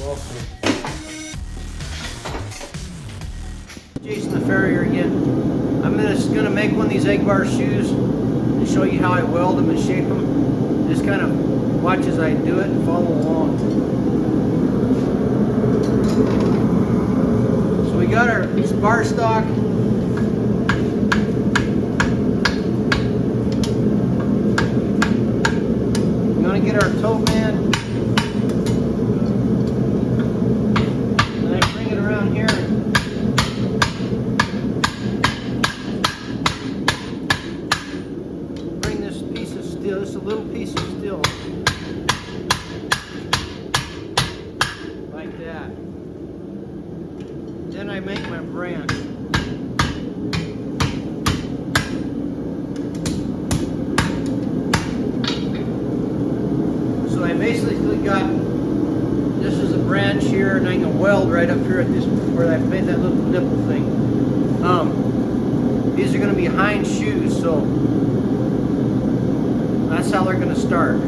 also. Jason the Farrier again. I'm just gonna make one of these egg bar shoes and show you how I weld them and shape them. Just kind of watch as I do it and follow along. So we got our bar stock. We're gonna get our toe band. And I bring it around here. Bring this piece of steel, just a little piece of steel. Like that. Then I make my branch. So I basically got, this is a branch here, and I can weld right up here at this, where I made that little nipple thing. These are going to be hind shoes, so that's how they're going to start.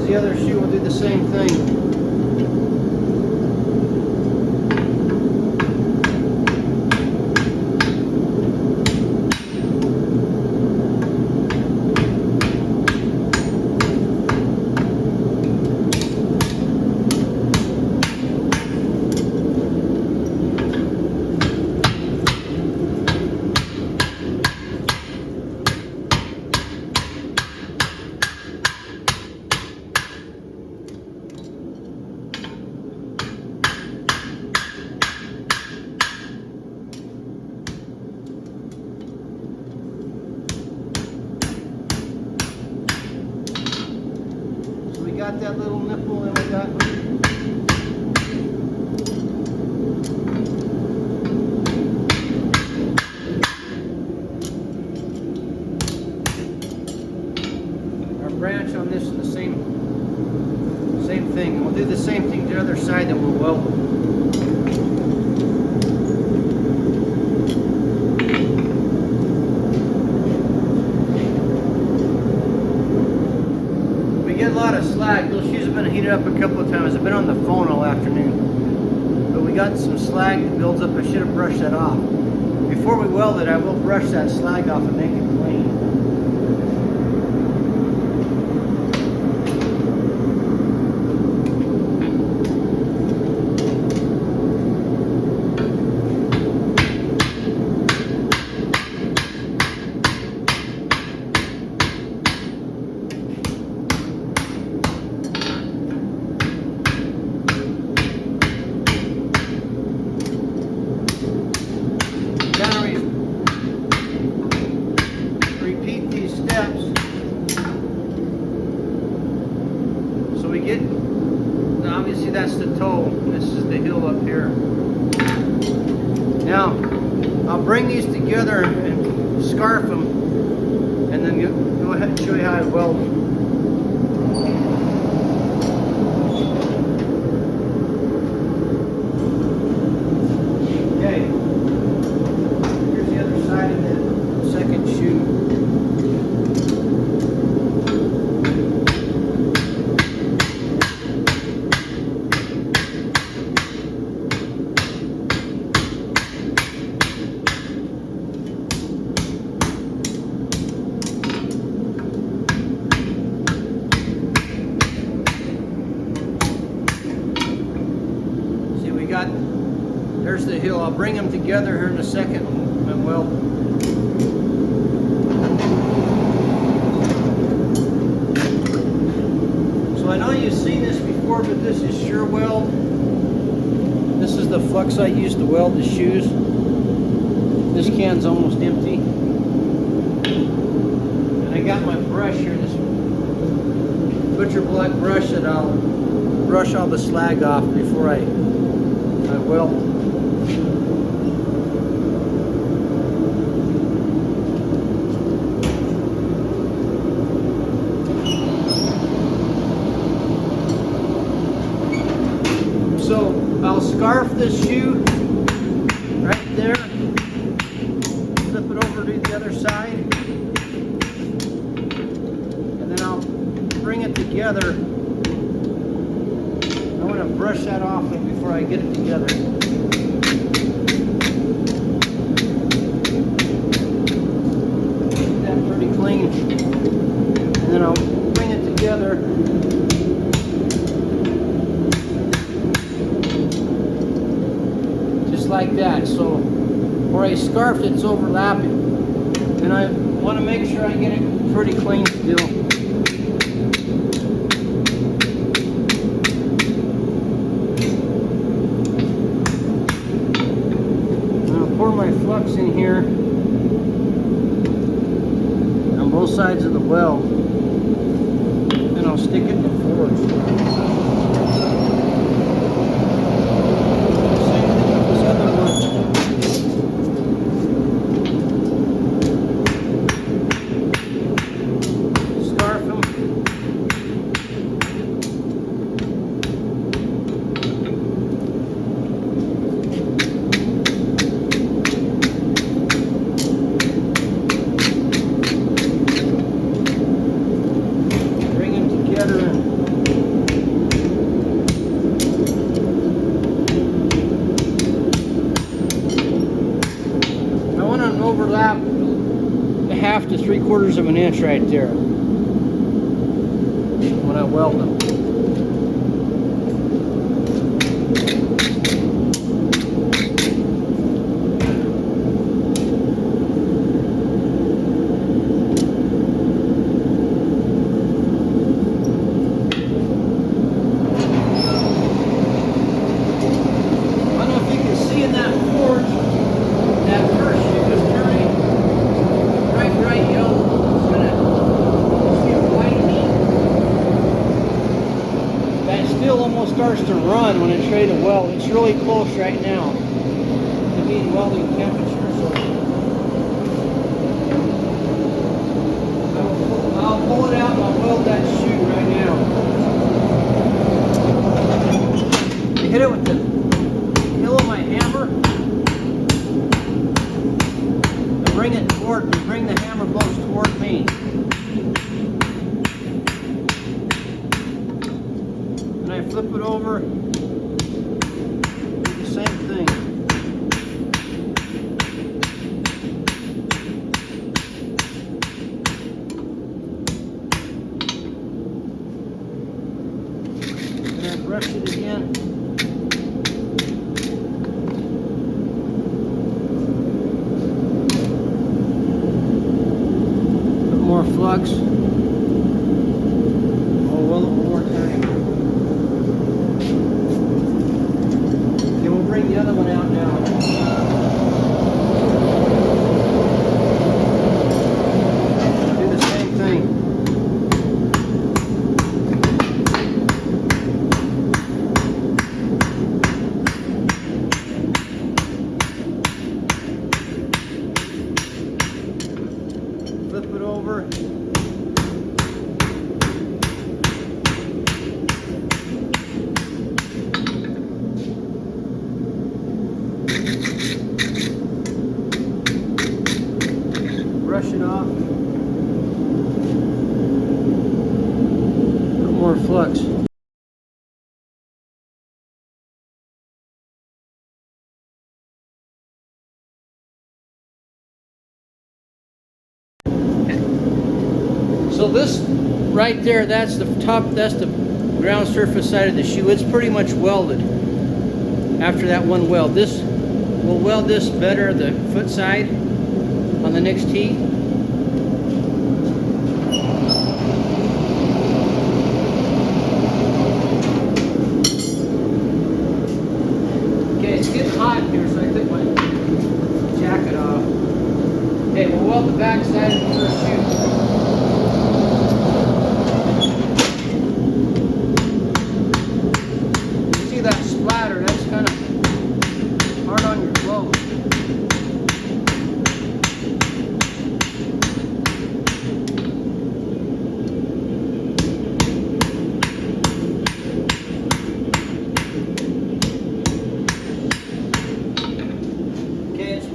The other shoe will do the same thing. Got that little nipple, and we got our branch on this, and the same thing. And we'll do the same thing to the other side, and we'll weld them. A lot of slag. Those shoes have been heated up a couple of times. I've been on the phone all afternoon. But we got some slag that builds up. I should have brushed that off. Before we weld it, I will brush that slag off and make it clean. Repeat these steps so we get, obviously that's the toe, this is the heel up here. Now I'll bring these together and scarf them, and then go ahead and show you how I weld them. Okay, here's the other side of the second shoe. See, we got, there's the heel. I'll bring them together here in a second and weld them. So I know you've seen this before, but this is Sure-Weld. This is the flux I use to weld the shoes. This can's almost empty. And I got my brush here, this butcher block brush that I'll brush all the slag off before I weld. So I'll scarf this shoe right there, flip it over to the other side, and then I'll bring it together. I want to brush that off before I get it together. Get that pretty clean, and then I'll bring it together. Like that. So where I scarfed it's overlapping, and I want to make sure I get it pretty clean still. And I'll pour my flux in here on both sides of the well, and I'll stick it in the forge. Overlap a 1/2 to 3/4 of an inch right there when I weld them. I don't know if you can see in that forge, that first shoe is turning bright yellow. It's gonna see it whitening. That still almost starts to run when it's ready to weld. It's really close right now to being welding temperature. So I'll pull it out and I'll weld that shoe right now. I hit it with the heel of my hammer. Bring it toward me. Bring the hammer blows toward me. And I flip it over. Do the same thing. And I brush it again. More flux. Oh, well, one more time. Okay, we'll bring the other one out now. Do the same thing. Flip it over. Brush it off. Put more flux. So this right there, that's the top, that's the ground surface side of the shoe. It's pretty much welded after that one weld. This will weld this better, the foot side on the next tee. Okay, it's getting hot here, so I took my jacket off. Okay, we'll weld the back side of the first shoe. That splatter, that's kind of hard on your clothes.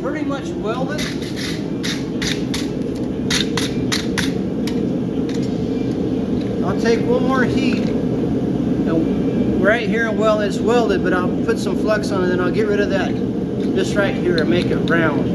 pretty much welded. I'll take one more heat. And right here, well, it's welded, but I'll put some flux on it, and I'll get rid of that, this right here, and make it round.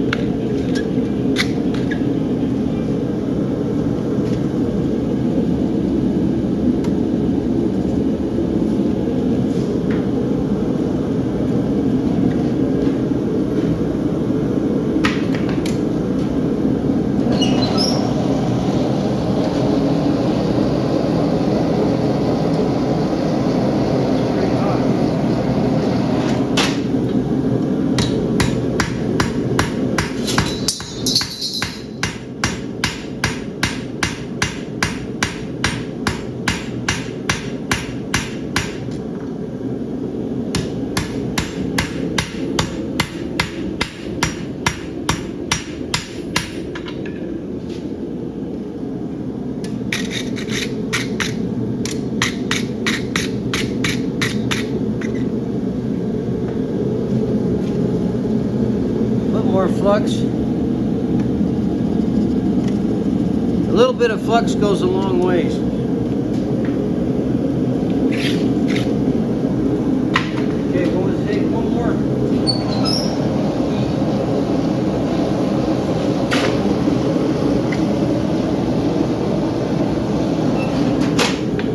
More flux. A little bit of flux goes a long ways. Okay, going to take one more.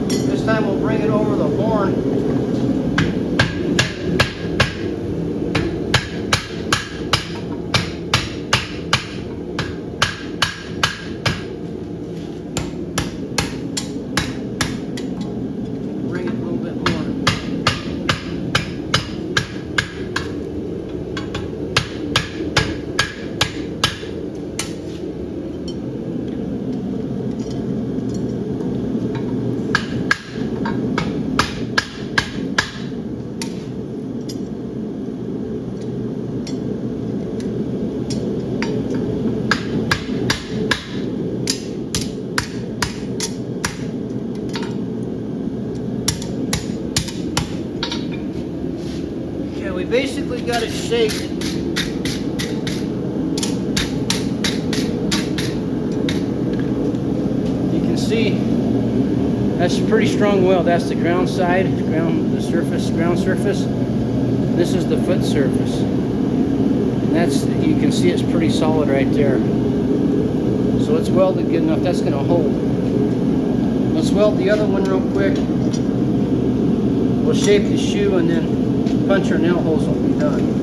This time we'll bring it over the horn. We basically got it shaped. You can see that's a pretty strong weld. That's the ground side, ground surface. This is the foot surface. And that's, you can see it's pretty solid right there. So it's welded good enough. That's gonna hold. Let's weld the other one real quick. We'll shape the shoe and then punch our nail holes will be done.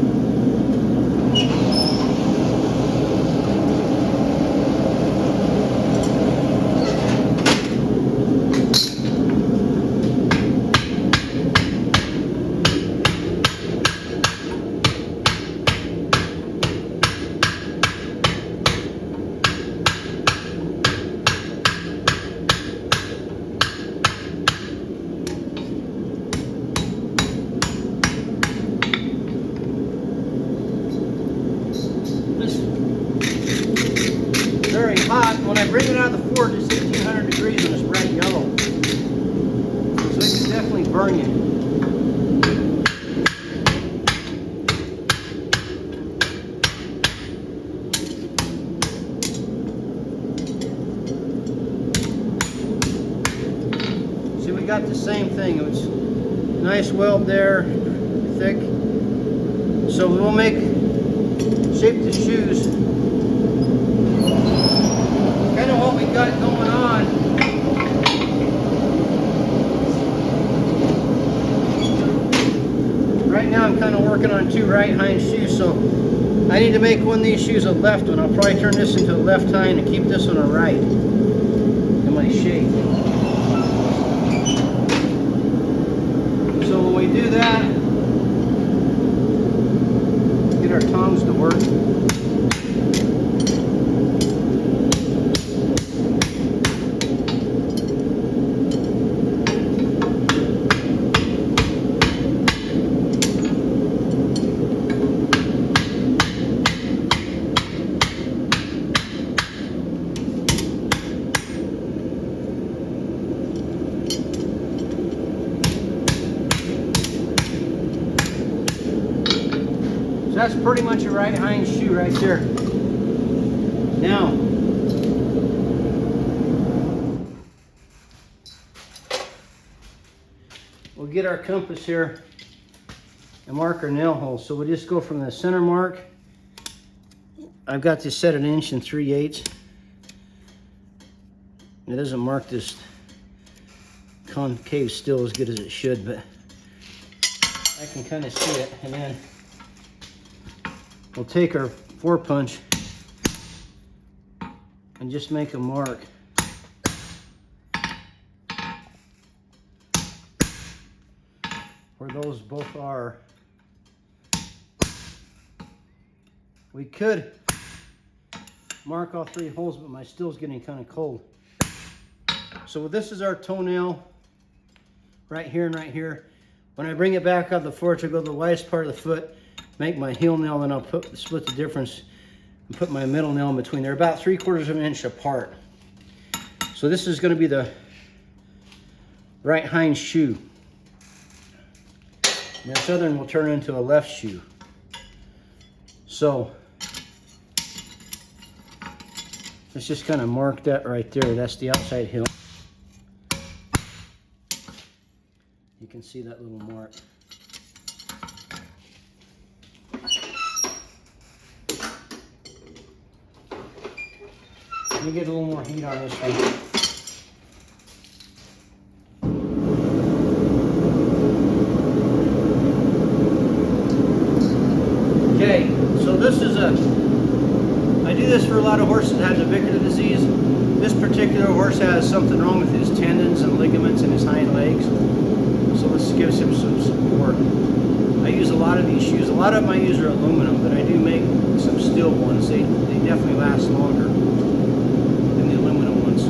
Very hot. When I bring it out of the forge, it's 1600 degrees and it's bright yellow. So it can definitely burn you. See, we got the same thing. It's nice weld there, thick. So we'll shape the shoes. Kind of what we got going on. Right now I'm kind of working on two right hind shoes, so I need to make one of these shoes a left one. I'll probably turn this into a left hind and keep this one a right in my shape. So when we do that, get our tongs to work. So that's pretty much a right hind shoe right there. Now, we'll get our compass here and mark our nail holes. So we'll just go from the center mark. I've got this set 1 3/8. It doesn't mark this concave still as good as it should, but I can kind of see it. And then we'll take our 4-punch and just make a mark. Where those both are. We could mark all 3 holes, but my still's getting kind of cold. So this is our toenail right here and right here. When I bring it back out of the forge, I go to the widest part of the foot, make my heel nail, and I'll split the difference and put my middle nail in between. They're about 3/4 of an inch apart. So this is going to be the right hind shoe. And this other one will turn into a left shoe. So let's just kind of mark that right there. That's the outside heel. You can see that little mark. Let me get a little more heat on this one. Okay, so this is I do this for a lot of horses that have the Victor disease. This particular horse has something wrong with his tendons and ligaments in his hind legs. So this gives him some support. I use a lot of these shoes. A lot of them I use are aluminum, but I do make some steel ones. They definitely last longer than the aluminum ones.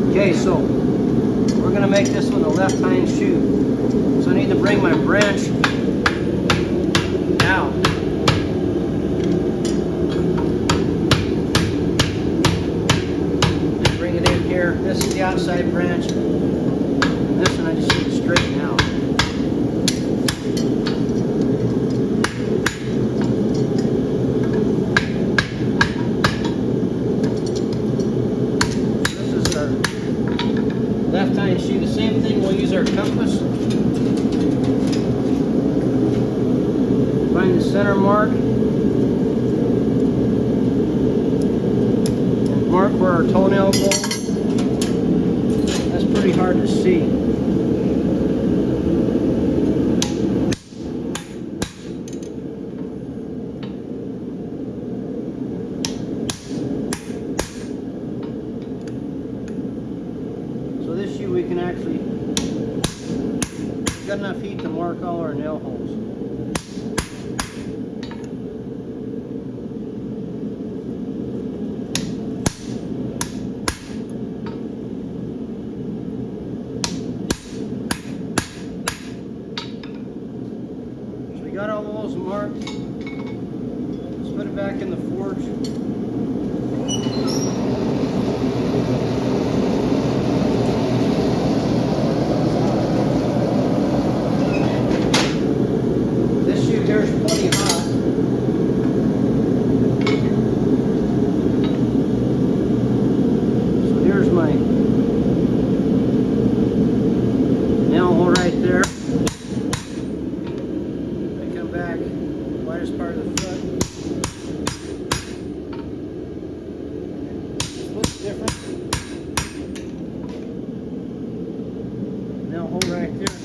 Okay, so we're going to make this one a left hind shoe. So I need to bring my branch out. And bring it in here. This is the outside branch. And this one I just need to straighten out. This is our left hind shoe. The same thing, we'll use our compass. Find the center mark. And mark where our toenail goes. That's pretty hard to see. So this shoe we can actually, got enough heat to mark all our nail holes. Got all those marked. Let's put it back in the forge. This shoe here is plenty hot. So here's my nail hole right there. Back, widest part of the foot. Looks different. Nail hole right there.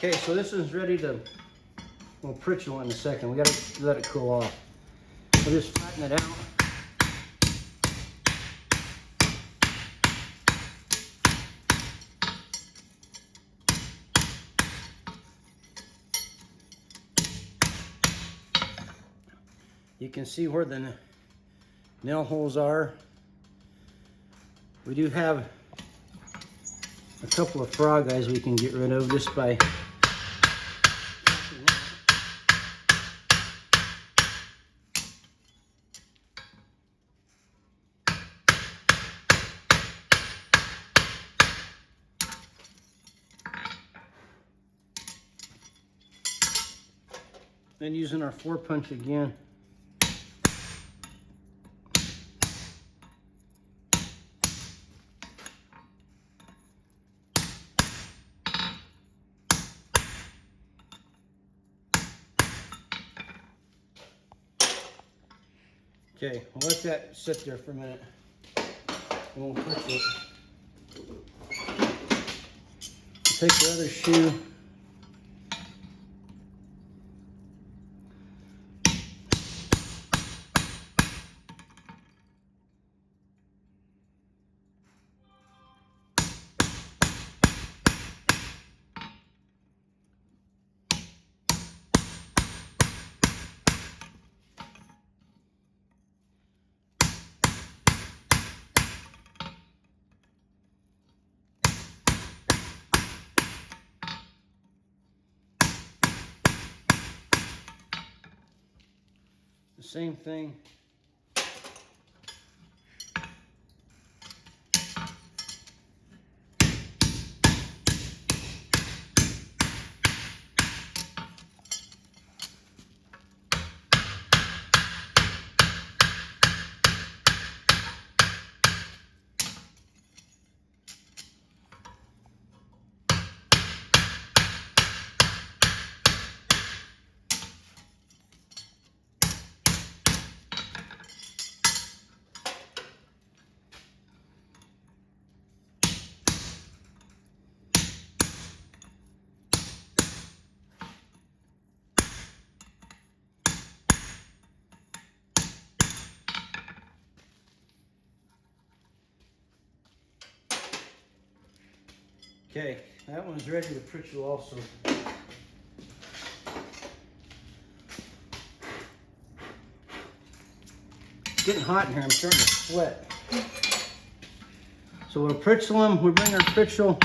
Okay, so this is ready to, we'll prick you in a second. We got to let it cool off. We'll just flatten it out. You can see where the nail holes are. We do have a couple of frog eyes we can get rid of just by and using our 4-punch again. Okay, we'll let that sit there for a minute. And we'll push it. Take the other shoe. The same thing. Okay, that one's ready to pritchel also. It's getting hot in here, I'm starting to sweat. So we'll pritchel them, we bring our pritchel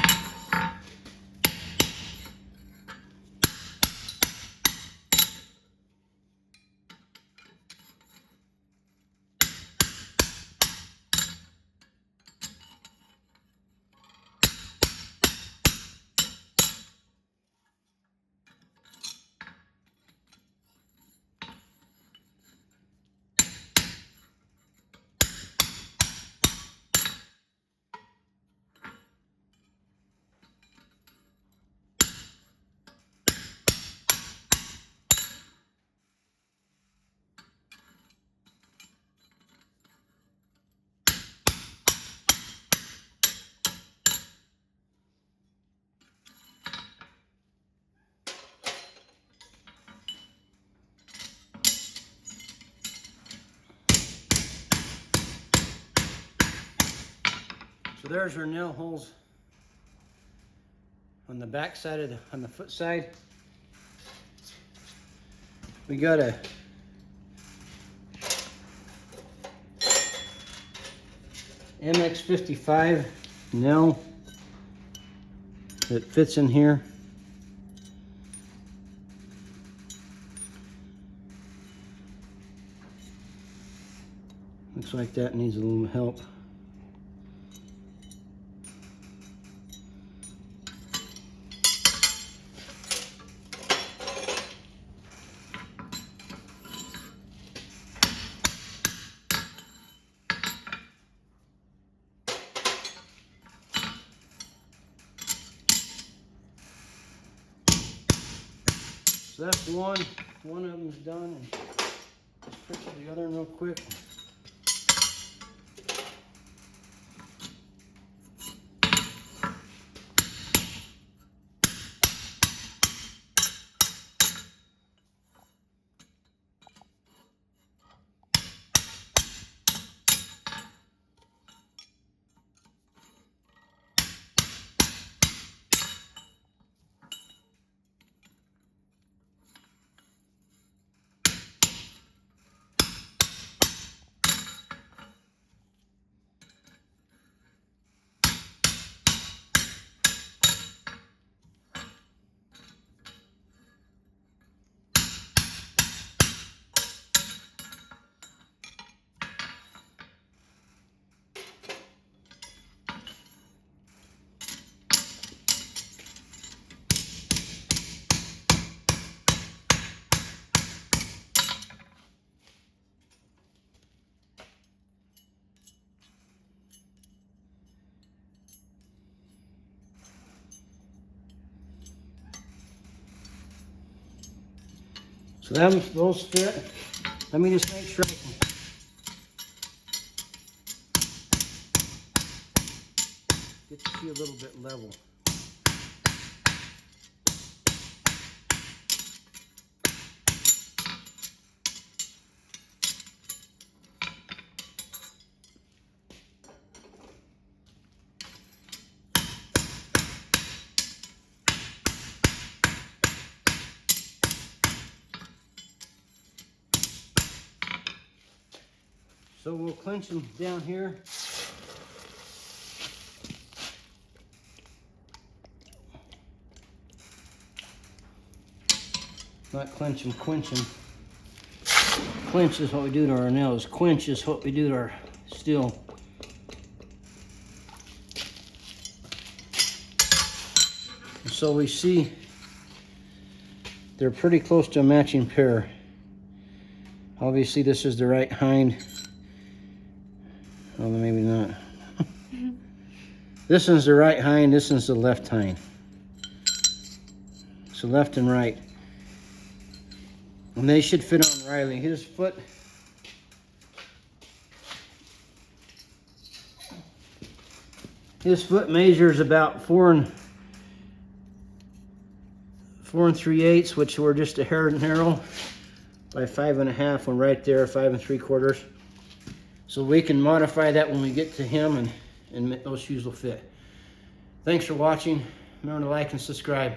So there's our nail holes on the back side of on the foot side. We got a MX55 nail that fits in here. Looks like that needs a little help. So that's one of them's done. And let's pritchel the other one real quick. So those fit. Let me just make sure I can. Get the shoe a little bit level. So we'll clench them down here. Not clench them, quench them. Clench is what we do to our nails. Quench is what we do to our steel. So we see they're pretty close to a matching pair. Obviously this is the right hind. Well, maybe not. This one's the right hind, this one's the left hind. So left and right. And they should fit on Riley. His foot. His foot measures about 4 3/8, which were just a hair narrow, by 5 1/2, and right there 5 3/4. So we can modify that when we get to him, and those shoes will fit. Thanks for watching. Remember to like and subscribe.